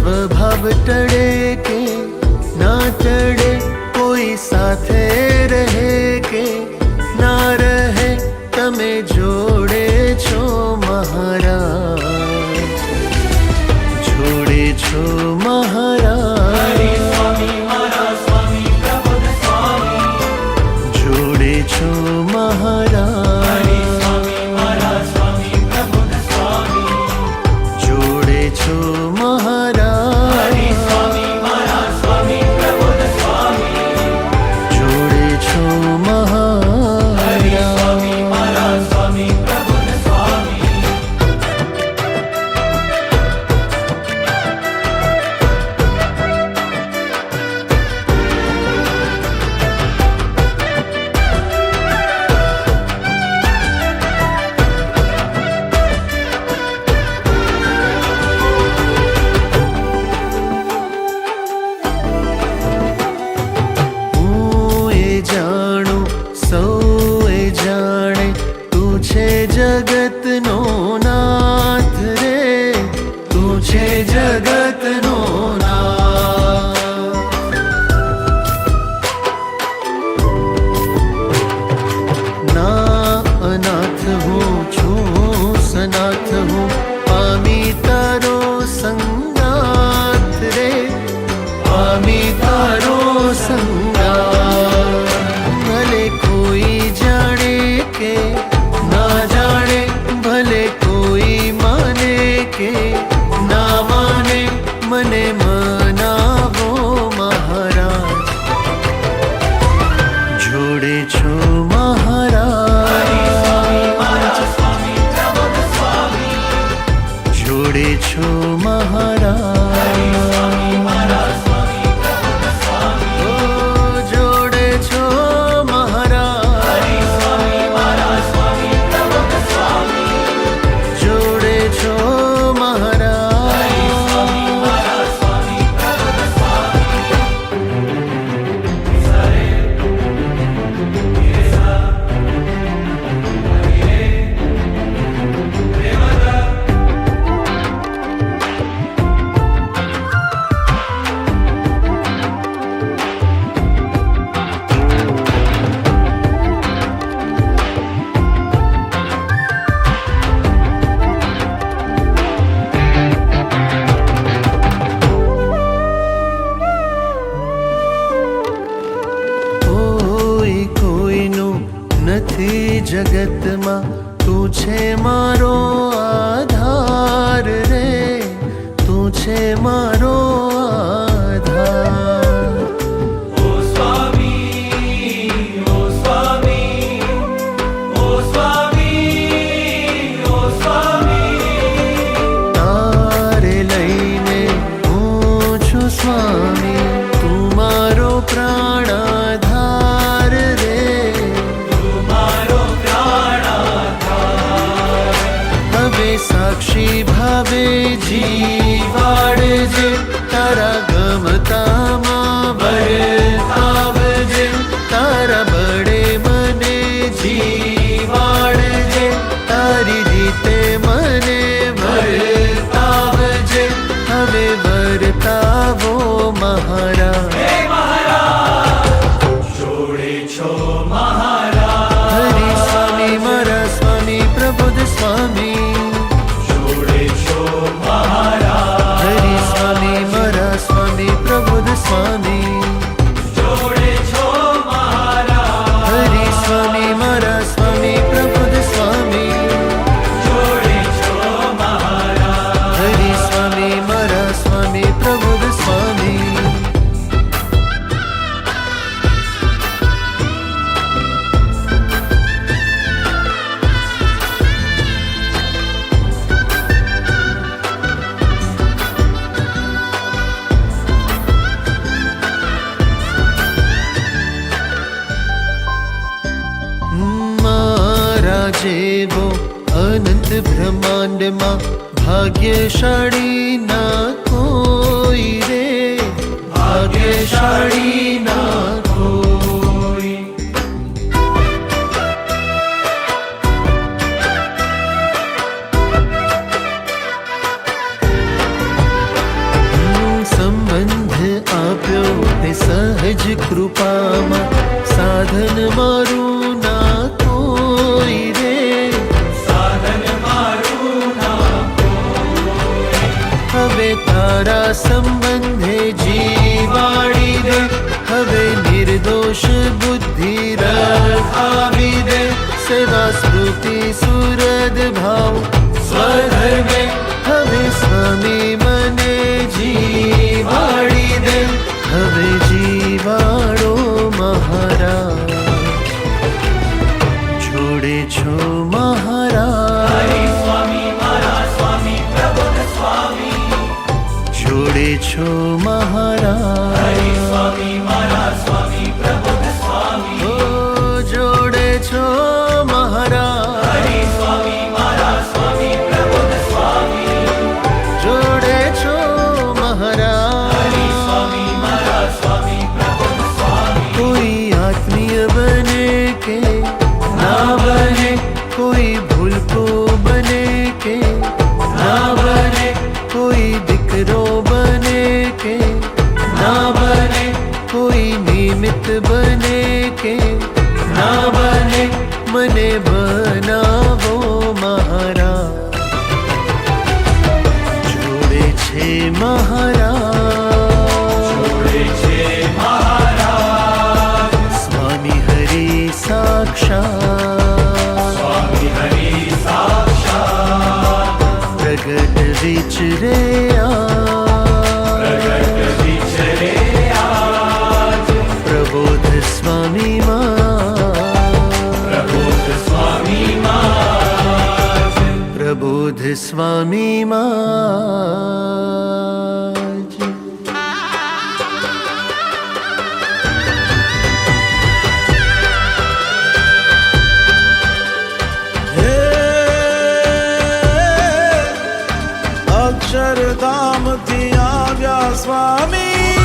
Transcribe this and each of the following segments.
સ્વભાવ ટળે કે ના ટળે, કોઈ સાથે રહે કે ના રહે, તમે જોડે છો મહારાજ, જોડે છો મહારાજ, જોડે છો મહારાજ, જોડે છો મહારાજ, જોડે છો જગતનો નાથ રે, તું છે જગતનો નાથ, ના અનાથ હું છું સનાથ હું, પામી તારો સંગાત રે, પામી તારો સંગાત, ભલે કોઈ જાણે કે ભલે કોઈ માને કે ના માને, મને મનાવો મહારાજ, જોડે છો મહારાજ, જોડે છો મહારાજ, જોડે છો નથી જગતમાં, તું છે મારો આધાર રે, તું છે મારો આધાર, ઓ સ્વામી, ઓ સ્વામી, ઓ સ્વામી, ઓ સ્વામી, તારે લઈને હું છું સ્વામી, તું મારો પ્રાણ આધાર રે, સાક્ષી ભાવે જીવાડજે, તારા ગમતામાં વર્તાવજે, તારા બળે મને જીવાડજે, તારી રીતે મને વર્તાવજે, હવે વર્તાવો મહારાજ, જોડે છો મહારાજ, હરિ સ્વામી મારા સ્વામી પ્રબુદ્ધ સ્વામી, હરિ સ્વામી મારા સ્વામી પ્રબુદ્ધ સ્વામી, જોડે છો મહારાજ, હરિ સ્વામી મારા સ્વામી પ્રબુદ્ધ સ્વામી, જોડે છો મહારાજ, હરિ સ્વામી મારા સ્વામી પ્રબુદ્ધ સ્વામી. જેવો અનંત બ્રહ્માંડમાં ભાગ્યશાળી ના કોઈ રે, ભાગ્યશાળી ના કોઈ. સહજ કૃપામાં સાધન મારું ના કોઈ રે. સાધન મારું ના હવે તારા સંબંધે જીવાડી દે, હવે નિર્દોષ બુદ્ધિ રખાવી દે. સેવા સ્મૃતિ સુરદ ભાવ સ્વધર્મે હવે સ્વામી મને જીવાડી દે. હવે જીવાડો મહારાજ, જોડે છો મહારાજ. સ્વામી મારા સ્વામી પ્રબોધ સ્વામી. જોડે છો મહારાજ. સ્વામી મારા સ્વામી પ્રબોધ સ્વામી. ઓ જોડે છો મહારાજ. સ્વામી મારા સ્વામી પ્રબોધ સ્વામી. જોડે છો મહારાજ. સ્વામી મારા સ્વામી પ્રબોધ સ્વામી. કોઈ આત્મીય બને કે ના બને, કોઈ ભૂલકો બને કે ના બને, કોઈ દીકરો બને કે ના બને, કોઈ નિમિત્ત બને કે ના બને, મને બનાવો મહારાજ. જોડે છે મહારાજ. જોડે છે મહારાજ. સ્વામી હરિ સાક્ષાત સ્વામી હરિ સાક્ષાત. પ્રગટ વિચરે પ્રગટ વિચરે આજ. પ્રબોધ સ્વામી પ્રબોધ સ્વામી માજ. પ્રબોધ સ્વામી અક્ષરધામથી આવ્યા સ્વામી.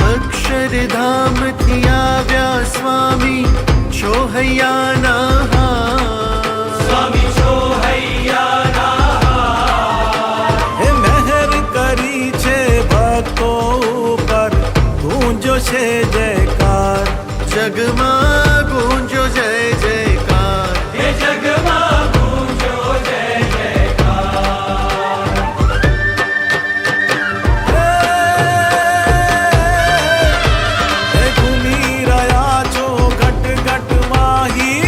અક્ષરધામથી આવ્યા સ્વામી, છો હૈયાના હાથ. સ્વામી છો હૈયાના. હે મહેર કરી છે ભક્તો ઉપર, ગુંજો છે જયકાર. જગમાં ગુંજો જય જયકાર. હે જગમાં ગુંજો જય જયકાર. હે ઘૂમી રહ્યા છો ઘટ ઘટ માહી.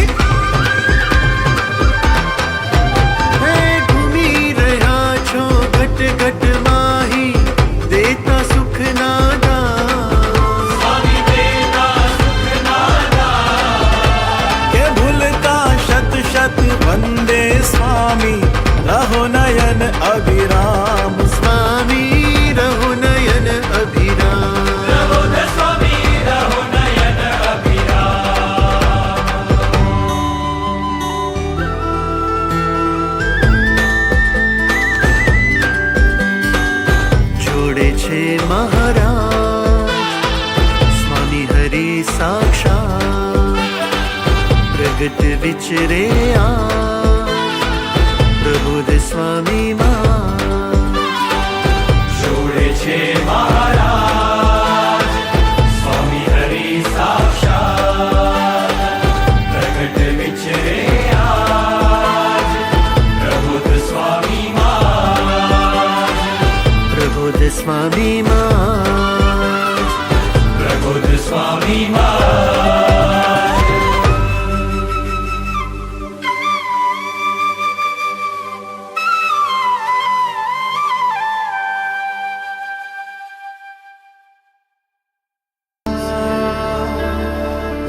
હે ઘૂમી રહ્યા છો ઘટ ઘટ માહી, દેતા સુખ ના દાન. સ્વામી દેતા સુખ નાદા. કે ભૂલતા શત શત વંદે સ્વામી, રહો નયન અભિરામ. સ્વામી રહો નયન અભિરામ. પ્રબોધ સ્વામી રહો નયન અભિરામ. જોડે છે મહારાજ. સ્વામી હરિ સાક્ષાત પ્રગટ વિચરે પ્રબોધ સ્વામી જોડે છે મહારાજ. સ્વામી હરિ સાક્ષાત પ્રગટ વિચરે આજ. પ્રબોધ સ્વામી માજ. પ્રબોધ સ્વામી પ્રબોધ સ્વામી માજ.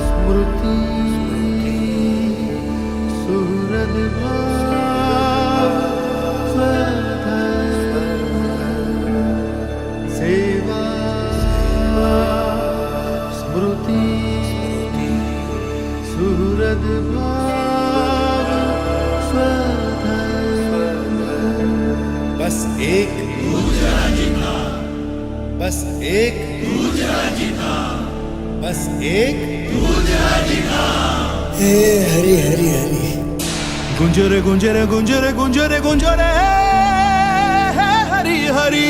સ્મૃતિ સુહૃદ ભાવ સેવા. સ્મૃતિ સુહૃદ ભાવ બસ એક બસ એક બસ એક. હે હરિ હરિ હરિ. ગુંજો રે ગુંજો રે ગુંજો રે ગુંજો રે ગુંજો રે. હે હરિ હરિ.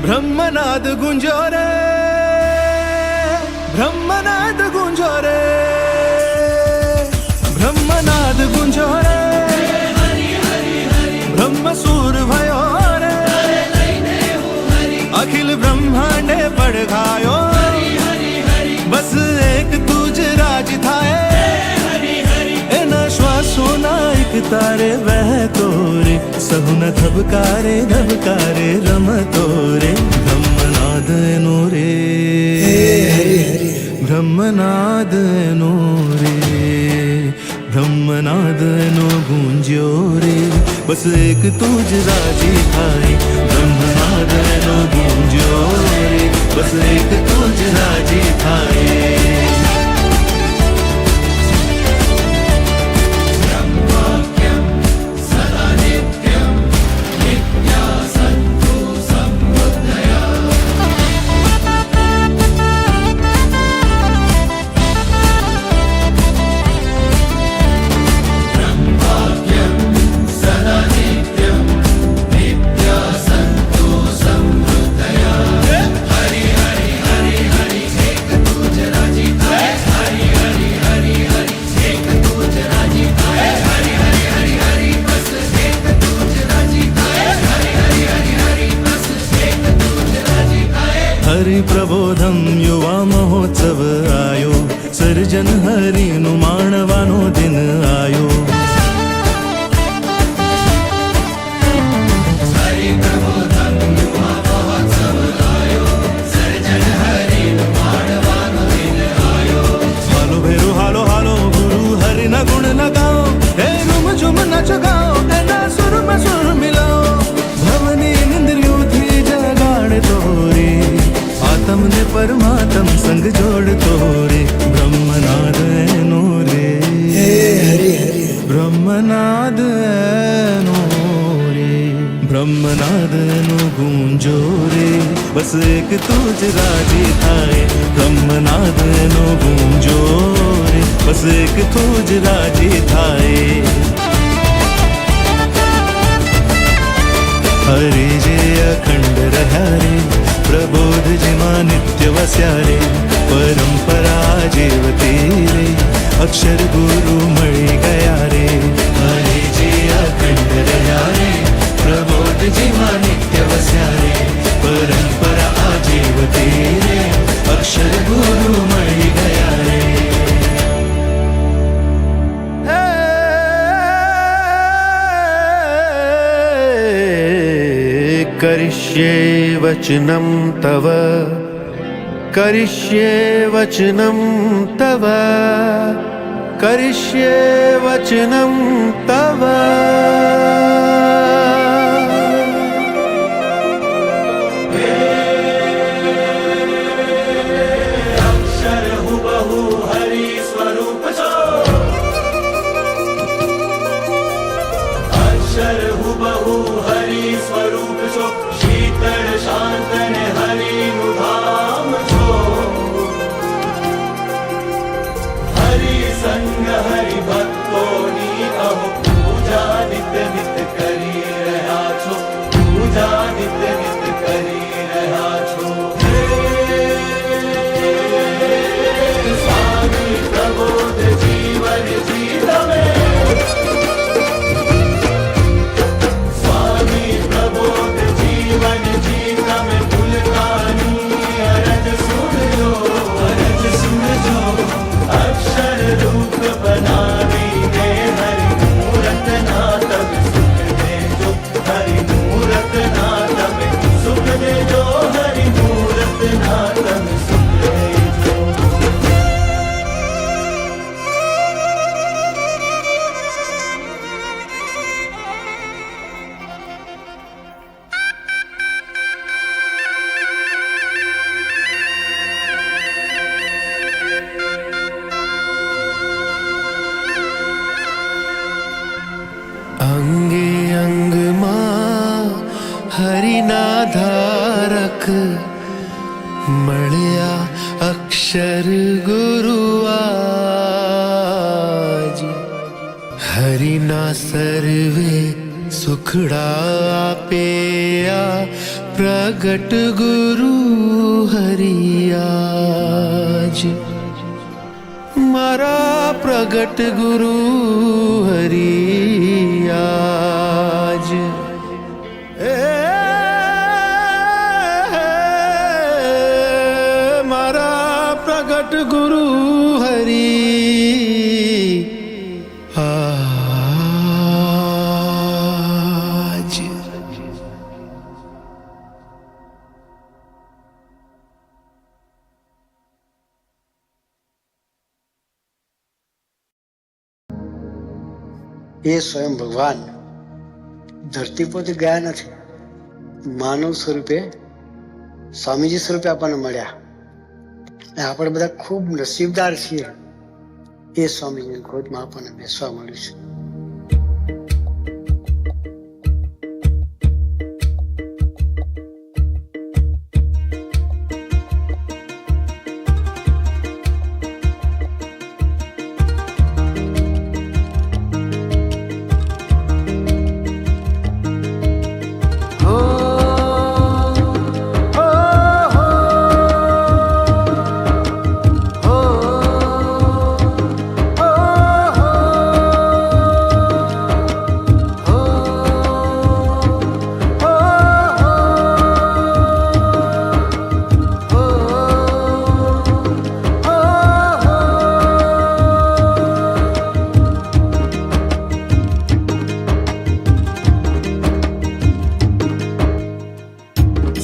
ब्रह्मनाद गुंजो रे, ब्रह्मनाद गुंजो रे, ब्रह्मनाद गुंजो रे, ब्रह्म सूर भयो रे, अखिल ब्रह्मांडे पड़घायो, बस एक तुझ राज थाए, एना श्वासो नायक तारे वह तोरे, सहुन धबकारे धबकारे रम तोरे, ब्रह्मनाद नो रे, हरि हरि ब्रह्मनाद नो रे, ब्रह्मनाद नो गूंज्यो रे, बस एक तुझ राजी थाए, ब्रह्मनाद नो गूंज्यो रे, बस एक तुझ राजी थाए। हरि प्रबोधम युवा महोत्सव आयो, सर्जन हरिनु माणवानो दिन आयो। हरि प्रबोधम युवा महोत्सव आयो, सर्जन हरिनु माणवानो दिन आयो। हालो भेरो हालो हालो गुरु हरि ना गुण लगाओ, हे रुम झुम नच गाओ, एना सुर में सुर मिलाओ, भवनी इंद्रियों थी जगाड़ तोरे, आत्म ने परमात्म संग जोड़ तोरे, ब्रह्मनाद नो रे, हरि हरि ब्रह्मनाद नो रे, ब्रह्मनाद नो गूंजो रे, बस एक तुझ राजी थाए, ब्रह्मनाद नो गूंजो रे, बस एक तुझ राजी थाए। हरि जे अखंड रहा रे, प्रबोध जिमा नित्य वस्यारे, परंपरा जीवती रे, अक्षर गुरु मळी गया रे। हरि जी अखंड रहा रे, प्रबोध जिमा नित्य वस्यारे, परंपरा जीवती रे, अक्षर गुरु मळी गया रे। करिष्ये वचनं तव, करिष्ये वचनं तव, करिष्ये वचनं तव। अक्षर हुबहू हरि स्वरूप छो, अक्षर हुबहू हरि स्वरूप छो, शीतल शांत ने हरि नु धाम छो। हरि संग हरि भक्तोनी अहो पूजा नित्य नित्य करी रहा छो, पूजा नित्य नित्य करी रहा छो। स्वामी प्रबोध जीवन जीत में, स्वामी प्रबोध जीवन जीत में, पुलकानी अरज सुन जो, अरज सुन जो। अक्षर रूप बनावी दे हरि मूरत ना तब सुख दे जो, हरि मूरत ना तब सुख दे जो, हरि मूरत ना तब सुख दे जो। अंगे अंग मां हरि ना धारक, મળ્યા અક્ષર ગુરુ આજ, હરિના સર્વે સુખડા આપે આ પ્રગટ ગુરુ હરિયાજ, મારા પ્રગટ ગુરુ હરિયાજ. મારા પ્રગટ ગુરુ હરિયાજ. એ સ્વયં ભગવાન ધરતી પર ગયા નથી, માનવ સ્વરૂપે સ્વામીજી સ્વરૂપે આપણને મળ્યા. આપણે બધા ખૂબ નસીબદાર છીએ એ સ્વામીજીની ગોદમાં આપણને બેસવા મળ્યું છે.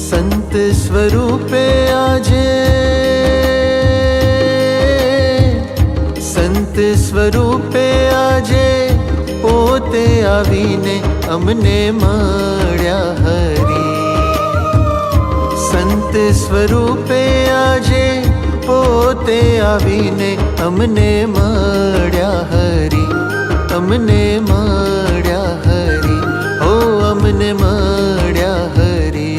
સંત સ્વરૂપે આજે, સંત સ્વરૂપે આજે પોતે આવીને અમને મળ્યા હરી. સંત સ્વરૂપે આજે પોતે આવીને અમને મળ્યા હરી, અમને મળ્યા હરી, ઓ અમને મળ્યા હરી.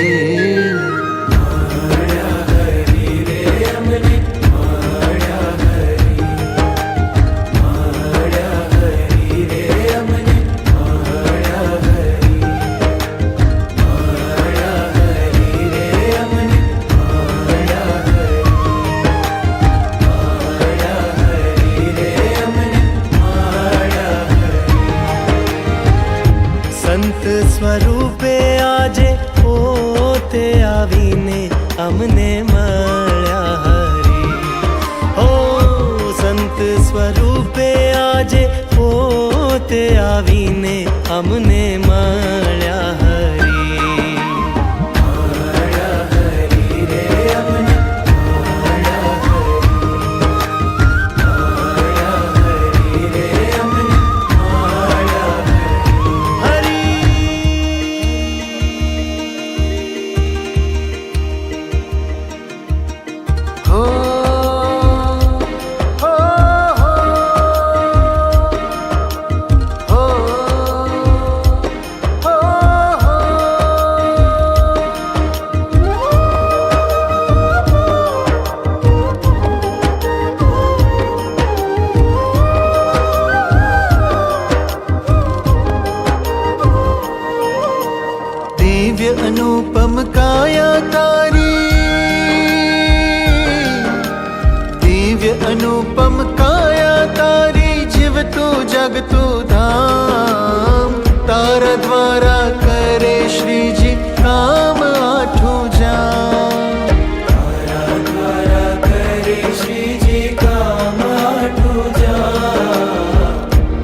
સંત સ્વરૂપે આજે પોતે આવીને અમને મળ્યા હરી. ઓ સંત સ્વરૂપે આજે પોતે આવીને અમને મળ્યા હરી. દિવ્ય અનુપમ કાયા તારી, દિવ્ય અનુપમ કાયા તારી, જીવતું જગતું ધામ. તારા દ્વારા કરે શ્રીજી કામ આઠું જામ. તારા દ્વારા કરે શ્રીજી કામ આઠું જામ.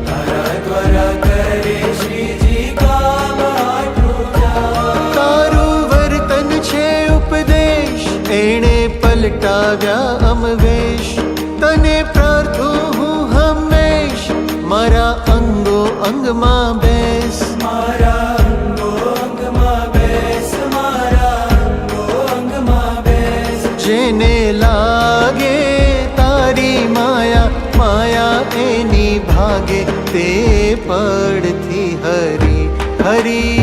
તારા દ્વારા કરે શ્રીજી કામ આઠું જામ. તારું વર્તન છે ઉપદેશ, એણે પલટાવ્યા અમવેશ. તને પ્રાર્થું હું હંમેશ, મારા અંગો અંગમાં બેસ. મારા અંગો અંગમાં બેસ, મારા અંગો અંગમાં બેસ. જેને લાગે તારી માયા, માયા એની ભાગે, તે પડથી હરી હરી.